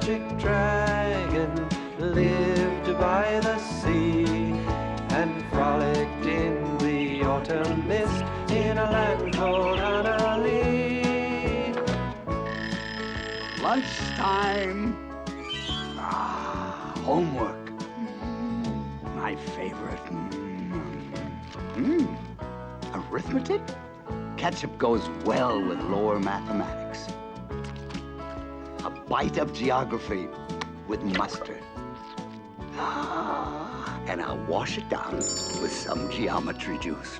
magic dragon lived by the sea and frolicked in the autumn mist in a land called Annalee. Lunchtime. Homework. My favorite. Arithmetic? Ketchup goes well with lower mathematics. A bite of geography with mustard. And I'll wash it down with some geometry juice.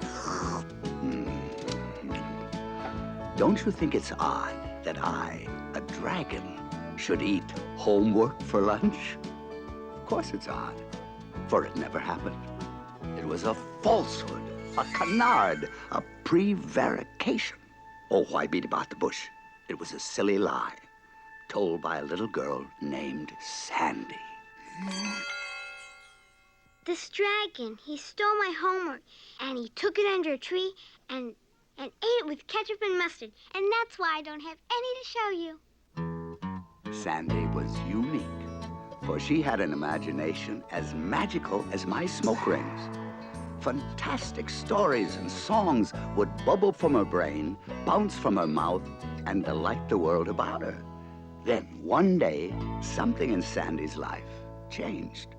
Don't you think it's odd that I, a dragon, should eat homework for lunch? Of course it's odd, for it never happened. It was a falsehood, a canard, a prevarication. Oh, why beat about the bush? It was a silly lie, told by a little girl named Sandy. This dragon, he stole my homework, and he took it under a tree and ate it with ketchup and mustard. And that's why I don't have any to show you. Sandy was unique, for she had an imagination as magical as my smoke rings. Fantastic stories and songs would bubble from her brain, bounce from her mouth, and delight the world about her. Then, one day, something in Sandy's life changed.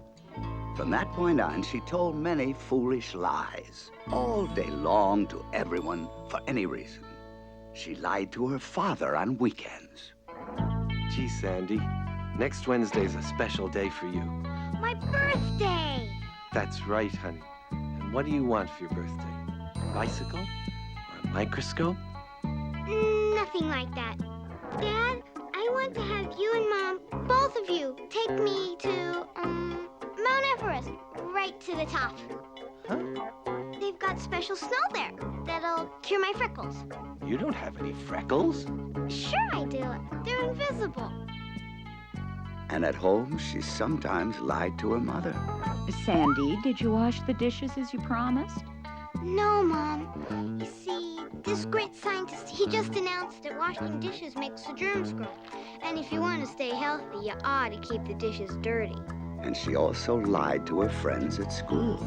From that point on, she told many foolish lies, all day long to everyone for any reason. She lied to her father on weekends. Gee, Sandy, next Wednesday's a special day for you. My birthday! That's right, honey. And what do you want for your birthday? A bicycle? Or a microscope? Nothing like that. Dad, I want to have you and Mom, both of you, take me to, Mount Everest, right to the top. Huh? They've got special snow there that'll cure my freckles. You don't have any freckles. Sure I do. They're invisible. And at home, she sometimes lied to her mother. Sandy, did you wash the dishes as you promised? No, Mom. You see, this great scientist, he just announced that washing dishes makes the germs grow. And if you want to stay healthy, you ought to keep the dishes dirty. And she also lied to her friends at school.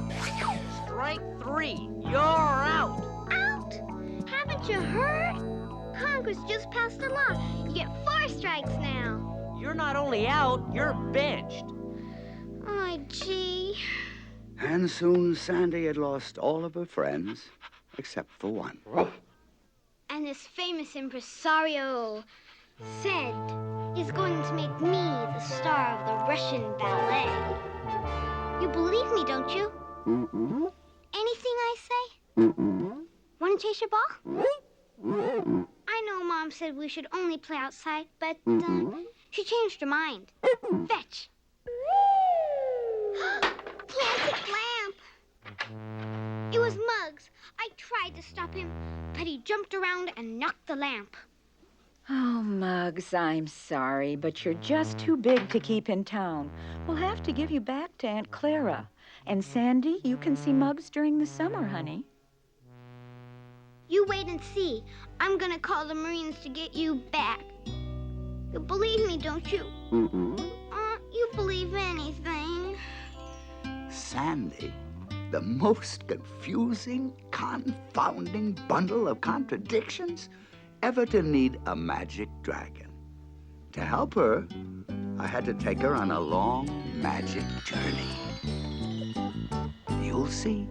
Strike 3. You're out. Out? Haven't you heard? Congress just passed a law. You get 4 strikes now. You're not only out, you're benched. Oh, gee. And soon Sandy had lost all of her friends, except for one. And this famous impresario said he's going to make me the star of the Russian ballet. You believe me, don't you? Mm-mm. Anything I say? Mm-mm. Want to chase your ball? I know Mom said we should only play outside, but she changed her mind. Fetch. Plastic lamp. It was Muggs. I tried to stop him, but he jumped around and knocked the lamp. Oh, Muggs, I'm sorry, but you're just too big to keep in town. We'll have to give you back to Aunt Clara. And Sandy, you can see Muggs during the summer, honey. You wait and see. I'm gonna call the Marines to get you back. You believe me, don't you? You believe anything. Sandy, the most confusing, confounding bundle of contradictions ever to need a magic dragon. To help her, I had to take her on a long magic journey. You'll see.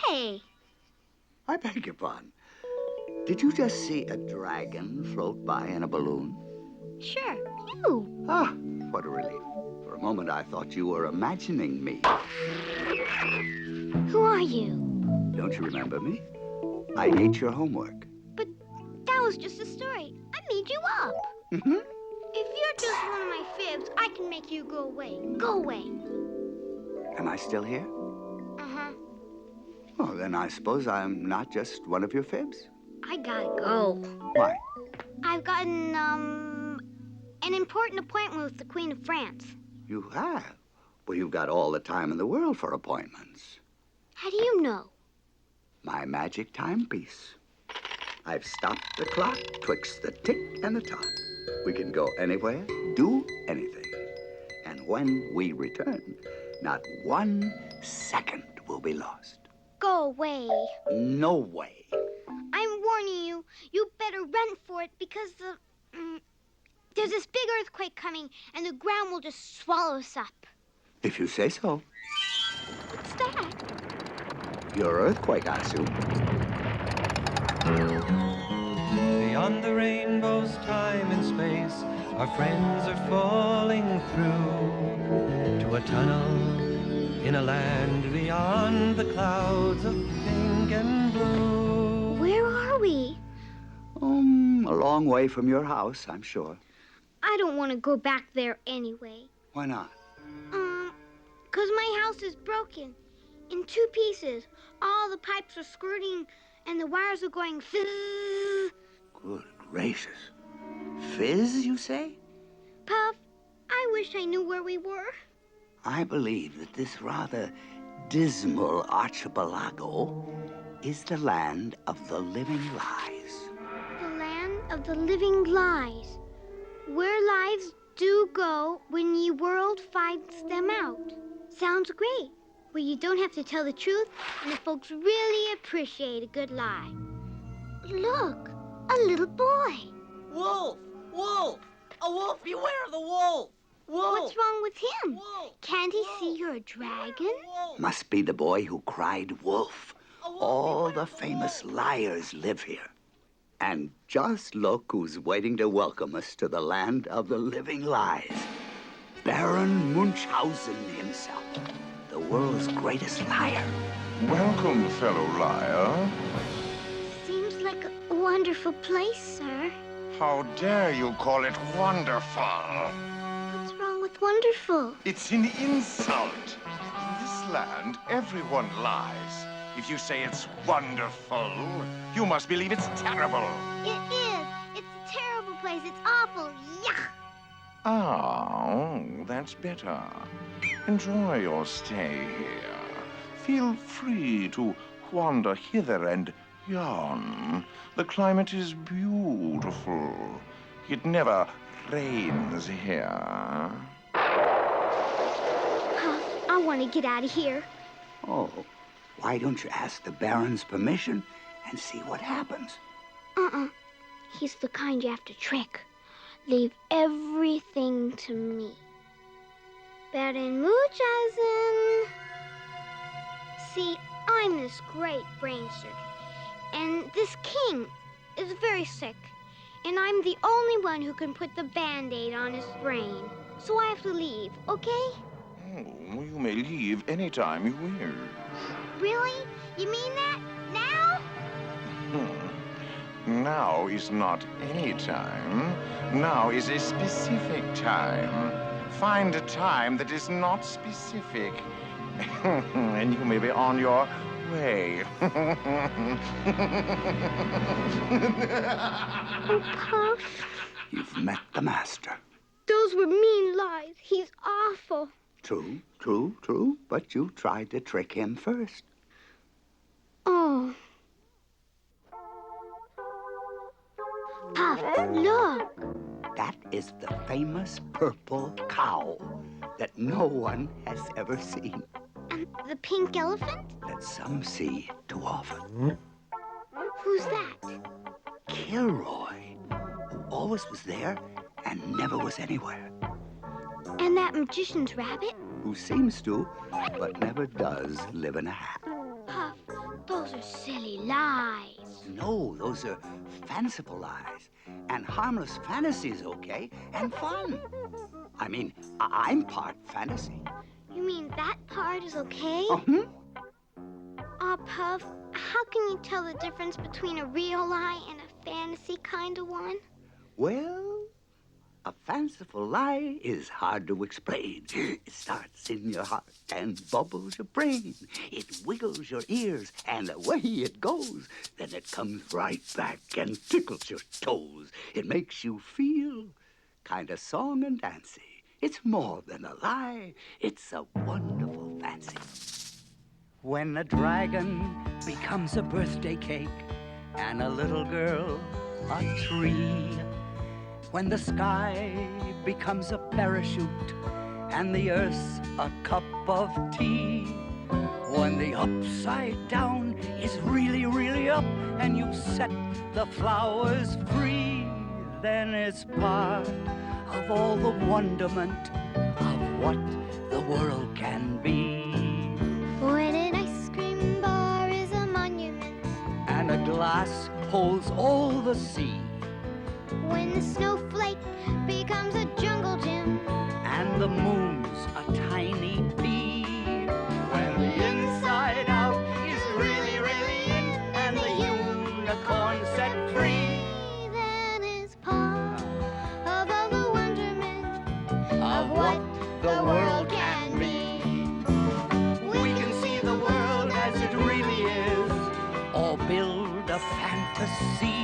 Hey. I beg your pardon. Did you just see a dragon float by in a balloon? Sure, you. Ah, what a relief. For a moment, I thought you were imagining me. Who are you? Don't you remember me? I ate your homework. But that was just a story. I made you up. Mm-hmm. If you're just one of my fibs, I can make you go away. Go away. Am I still here? Uh-huh. Oh, then I suppose I'm not just one of your fibs. I gotta go. Why? I've gotten, an important appointment with the Queen of France. You have? Well, you've got all the time in the world for appointments. How do you know? My magic timepiece. I've stopped the clock twixt the tick and the tock. We can go anywhere, do anything. And when we return, not 1 second will be lost. Go away. No way. I'm warning you. You better run for it because there's this big earthquake coming and the ground will just swallow us up. If you say so. What's that? Your earthquake, I assume. Beyond the rainbow's time and space, our friends are falling through to a tunnel in a land beyond the clouds of pink and blue. Where are we? A long way from your house, I'm sure. I don't want to go back there anyway. Why not? 'Cause my house is broken in 2 pieces. All the pipes are squirting and the wires are going fizz. Good gracious. Fizz, you say? Puff, I wish I knew where we were. I believe that this rather dismal archipelago is the land of the living lies. The land of the living lies. Where lives do go when ye world finds them out. Sounds great. Where you don't have to tell the truth and the folks really appreciate a good lie. Look, a little boy. Wolf! Wolf! A wolf! Beware the wolf! Wolf! What's wrong with him? Wolf! Can't he see you're a dragon? Wolf! Must be the boy who cried wolf. All the famous liars live here. And just look who's waiting to welcome us to the land of the living lies. Baron Munchausen himself, the world's greatest liar. Welcome, fellow liar. Seems like a wonderful place, sir. How dare you call it wonderful? What's wrong with wonderful? It's an insult. In this land, everyone lies. If you say it's wonderful, you must believe it's terrible. It is. It's a terrible place. It's awful. Yuck! Oh, that's better. Enjoy your stay here. Feel free to wander hither and yon. The climate is beautiful. It never rains here. I want to get out of here. Oh, why don't you ask the Baron's permission and see what happens? He's the kind you have to trick. Leave everything to me. Baron Munchausen. See, I'm this great brain surgeon. And this king is very sick. And I'm the only one who can put the Band-Aid on his brain. So I have to leave, okay? Oh, you may leave anytime you wish. Really? You mean that? Now? Now is not any time. Now is a specific time. Find a time that is not specific, and you may be on your way. Oh, Puff. You've met the master. Those were mean lies. He's awful. True, true, true. But you tried to trick him first. Oh. Puff, look. That is the famous purple cow that no one has ever seen. And the pink elephant? That some see too often. Who's that? Kilroy, who always was there and never was anywhere. And that magician's rabbit? Who seems to, but never does, live in a hat. Puff, those are silly lies. No, those are fanciful lies. And harmless fantasies, okay? And fun. I mean, I'm part fantasy. You mean that part is okay? Uh-huh. Aw, Puff, how can you tell the difference between a real lie and a fantasy kind of one? Well, a fanciful lie is hard to explain. It starts in your heart and bubbles your brain. It wiggles your ears, and away it goes. Then it comes right back and tickles your toes. It makes you feel kind of song and dancy. It's more than a lie. It's a wonderful fancy. When a dragon becomes a birthday cake and a little girl a tree. When the sky becomes a parachute and the earth's a cup of tea. When the upside down is really, really up and you set the flowers free, then it's part of all the wonderment of what the world can be. When an ice cream bar is a monument And a glass holds all the sea. when the snowflake becomes a jungle gym. And the moon's a tiny bee. When the inside out is really, really in, and the unicorn set free, Then it's part of all the wonderment of what the world can be. We can see the world as it really is, or build a fantasy.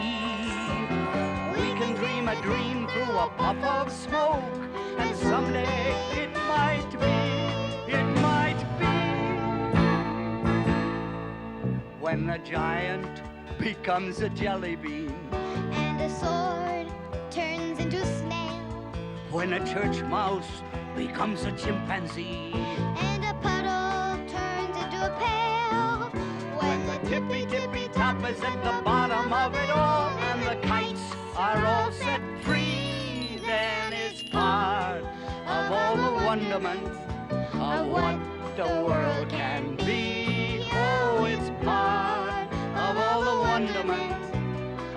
We can dream a dream through a puff of smoke, and someday it might be, it might be. When a giant becomes a jelly bean, And a sword turns into a snail. when a church mouse becomes a chimpanzee, And a puddle turns into a pail. when the tippy top is at the bottom of it all, and the kites are all set free, then it's part of all the wonderment of what the world can be. Oh, it's part of all the wonderment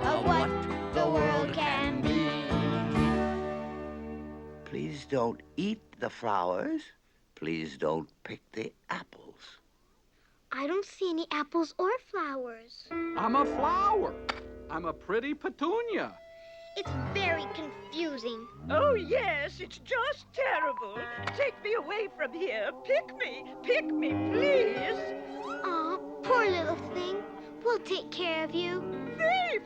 of what the world can be. Please don't eat the flowers. Please don't pick the apples. I don't see any apples or flowers. I'm a flower. I'm a pretty petunia. It's very confusing. Oh, yes, it's just terrible. Take me away from here. Pick me, please. Aw, poor little thing. We'll take care of you. Thief!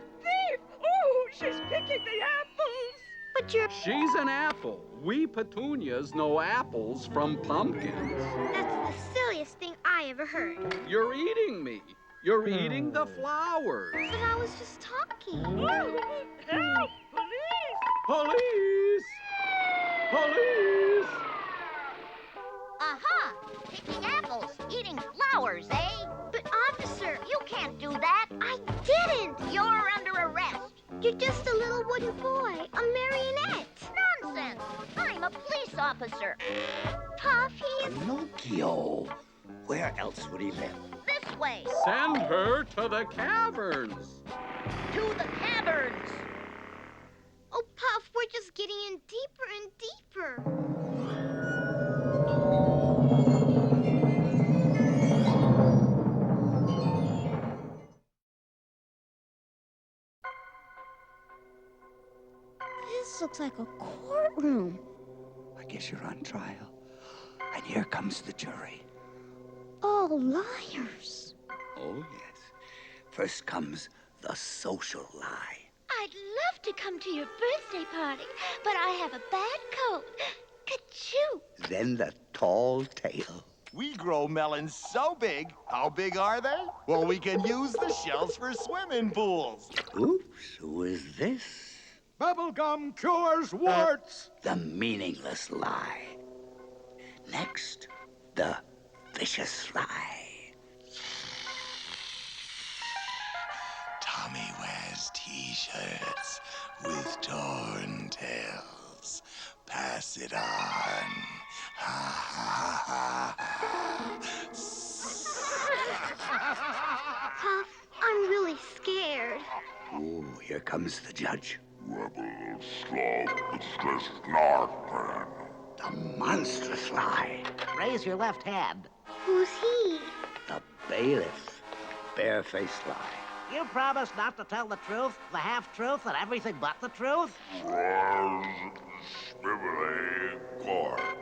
Oh, she's picking the apples. But you're... She's an apple. We petunias know apples from pumpkins. That's the silliest thing I ever heard. You're eating me. You're eating the flowers. But I was just talking. Oh, help! Police! Police! Police! Aha! Picking apples, eating flowers, eh? But, officer, You can't do that. I didn't. You're under arrest. You're just a little wooden boy, a marionette. Nonsense. I'm a police officer. Puff, he's... Pinocchio. Where else would he live? This way. Send her to the caverns. To the caverns. Oh, Puff, we're just getting in deeper and deeper. This looks like a courtroom. I guess you're on trial. And here comes the jury. All liars. Oh, yes. First comes the social lie. I'd love to come to your birthday party, but I have a bad cold. Ka-choo! Then the tall tale. We grow melons so big. How big are they? Well, we can use the shells for swimming pools. Oops, who is this? Bubblegum cures warts. The meaningless lie. Next, the vicious lie. Tommy wears t-shirts with torn tails. Pass it on. Ha ha ha ha. Puff, I'm really scared. Ooh, here comes the judge. The monstrous lie. Raise your left hand. Who's he? The bailiff. Barefaced lie. You promise not to tell the truth, the half-truth, and everything but the truth?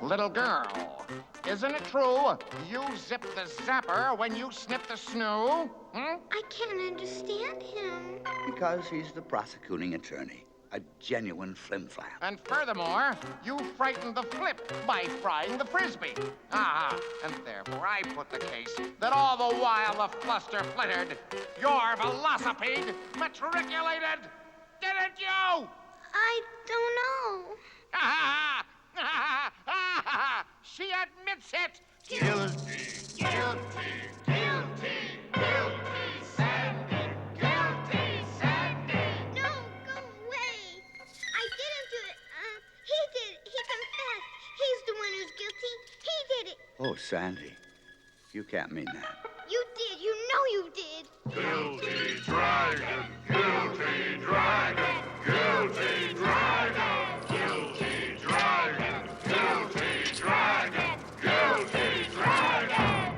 Little girl, isn't it true you zip the zapper when you snip the snoo? I can't understand him. Because he's the prosecuting attorney. a genuine flim-flam. And furthermore, you frightened the flip by frying the frisbee. Ah, and therefore I put the case that all the while the fluster flittered, your velocipede matriculated. Didn't you? I don't know. She admits it. Guilty, guilty, guilty, guilty, Sandy, guilty, Sandy. No, go away. I didn't do it. He did it. He confessed. He's the one who's guilty. He did it. Oh, Sandy, you can't mean that. You did. You know you did. Guilty dragon, guilty dragon, guilty dragon, guilty dragon, guilty dragon, guilty dragon.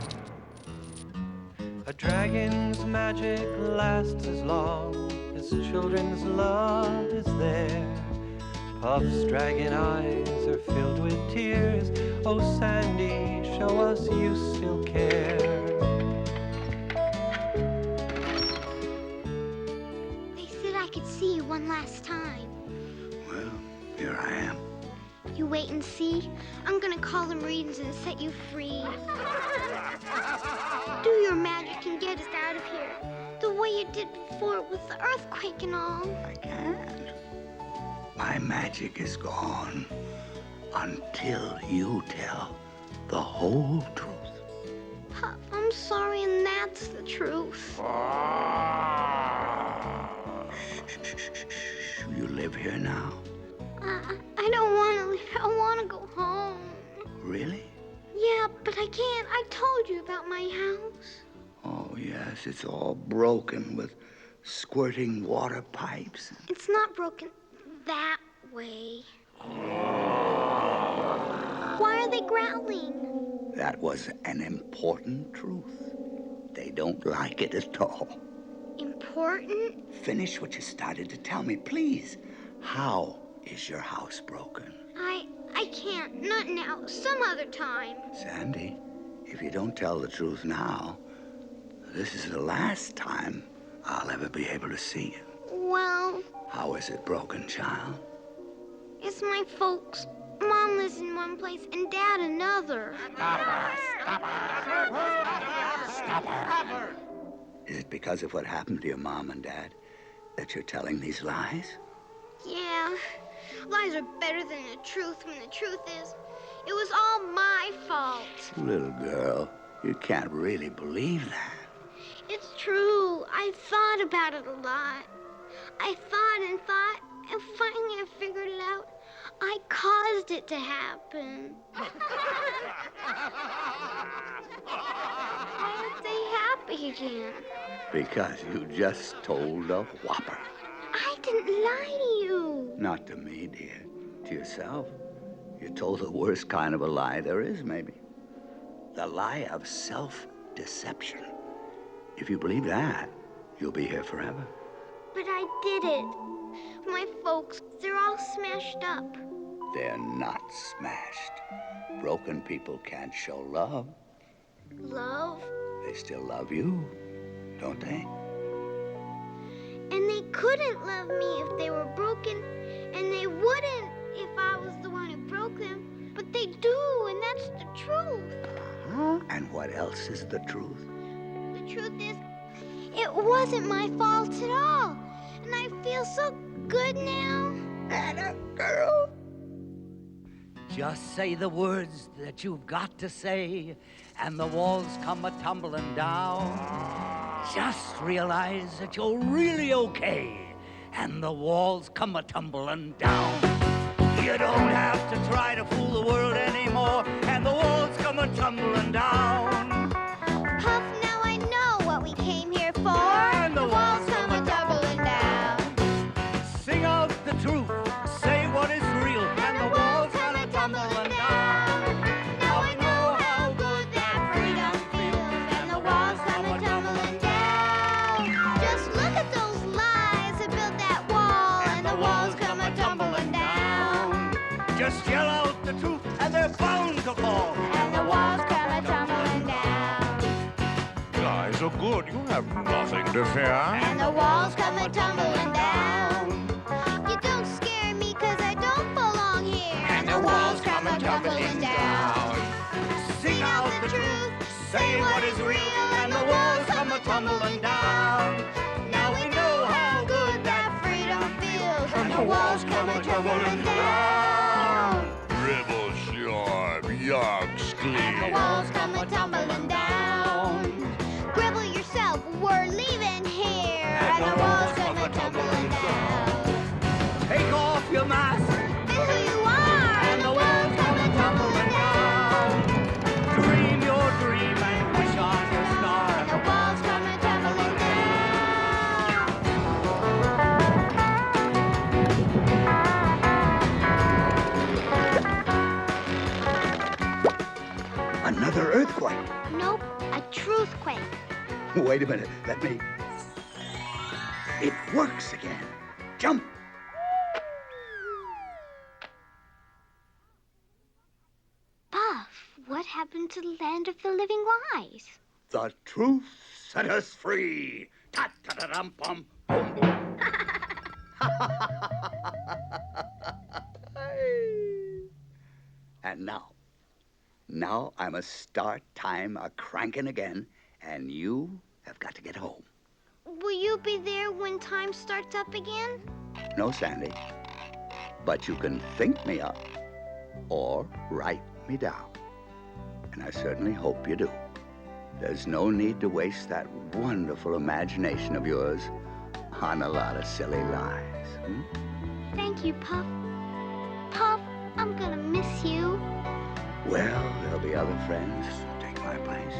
A dragon's magic lasts as long as children's love is there. Puff's dragon eyes are filled with tears. Oh, Sandy, show us you still care. They said I could see you one last time. Well, here I am. You wait and see. I'm gonna call them readings and set you free. Do your magic and get us out of here. The way you did before with the earthquake and all. I can. My magic is gone until you tell the whole truth. Puff, I'm sorry, and that's the truth. Shh. You live here now? I don't want to leave. I want to go home. Really? Yeah, but I can't. I told you about my house. Oh, yes, it's all broken with squirting water pipes. It's not broken that way. Why are they growling? That was an important truth. They don't like it at all. Important? Finish what you started to tell me, please. How is your house broken? I can't. Not now. Some other time. Sandy, if you don't tell the truth now, this is the last time I'll ever be able to see you. Well, How is it broken, child? it's my folks. Mom lives in one place and Dad another. Is it because of what happened to your mom and dad that you're telling these lies? Yeah. Lies are better than the truth when the truth is, it was all my fault. Little girl, you can't really believe that. It's true. I thought about it a lot. I thought, and finally I figured it out. I caused it to happen. Why aren't they happy again? Because you just told a whopper. I didn't lie to you. Not to me, dear. To yourself. You told the worst kind of a lie there is, maybe. The lie of self-deception. If you believe that, you'll be here forever. But I did it. My folks, they're all smashed up. They're not smashed. Broken people can't show love. Love? They still love you, don't they? And they couldn't love me if they were broken, and they wouldn't if I was the one who broke them. But they do, and that's the truth. Huh? And what else is the truth? The truth is, it wasn't my fault at all. And I feel so good now. Atta girl. Just say the words that you've got to say, and the walls come a-tumbling down. Just realize that you're really okay, and the walls come a-tumbling down. You don't have to try to fool the world anymore, and the walls come a-tumbling down. Puff, now I know what we came here for. And the walls come a-tumbling down. Sing out the truth, say what is real, and the walls come a-tumbling down. Now I know how good that freedom feels, and the walls come a-tumbling down. Just look at those lies that built that wall, and the walls come a-tumbling down. Just yell out the truth, and they're bound to fall. And the walls come a-tumbling down. Lies are good. You have nothing to fear. And the walls come a-tumbling down. You don't tumbling down. Sing out the truth, say what is real, and the walls come a-tumbling down. Now we know how good that freedom feels, and the walls come a-tumbling down. Dribble sharp, yucks clean. And the walls come a-tumbling down. Gribble yourself, we're leaving here, and the walls come a-tumbling down. Take off your mask, Be who you are, and the walls come a-tumbling down. Dream your dream and wish on your star, and the walls come a-tumbling down. Another earthquake. Nope, a truthquake. Wait a minute, let me... It works again. Jump! Buff, what happened to the land of the living wise? The truth set us free. Ta-ta-da-dum-pum. Boom, boom. And now I must start time a-cranking again, and you have got to get home. Will you be there when time starts up again? No, Sandy. But you can think me up or write me down. And I certainly hope you do. There's no need to waste that wonderful imagination of yours on a lot of silly lies. Hmm? Thank you, Puff. Puff, I'm gonna miss you. Well, there'll be other friends to take my place.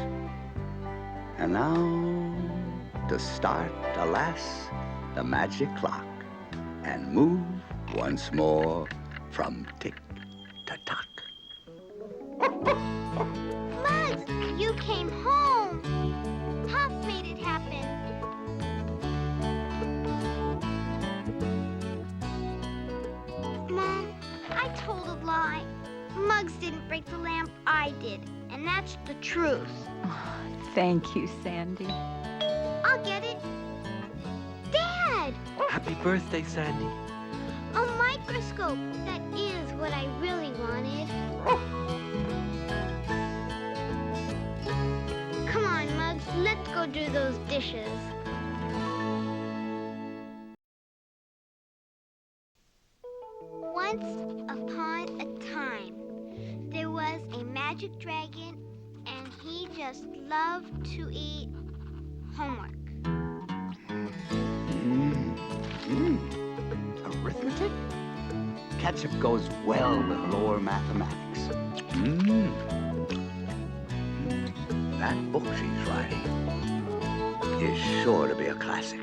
And now, to start, alas, the magic clock and move once more from tick to tock. Mugs, you came home. Puff made it happen. Mom, I told a lie. Mugs didn't break the lamp, I did. And that's the truth. Thank you, Sandy. I'll get it. Dad! Happy birthday, Sandy. A microscope. That is what I really wanted. Come on, Mugs. Let's go do those dishes. Once upon a time, there was a magic dragon, and he just loved to eat homework. Arithmetic? Ketchup goes well with lower mathematics. That book she's writing is sure to be a classic.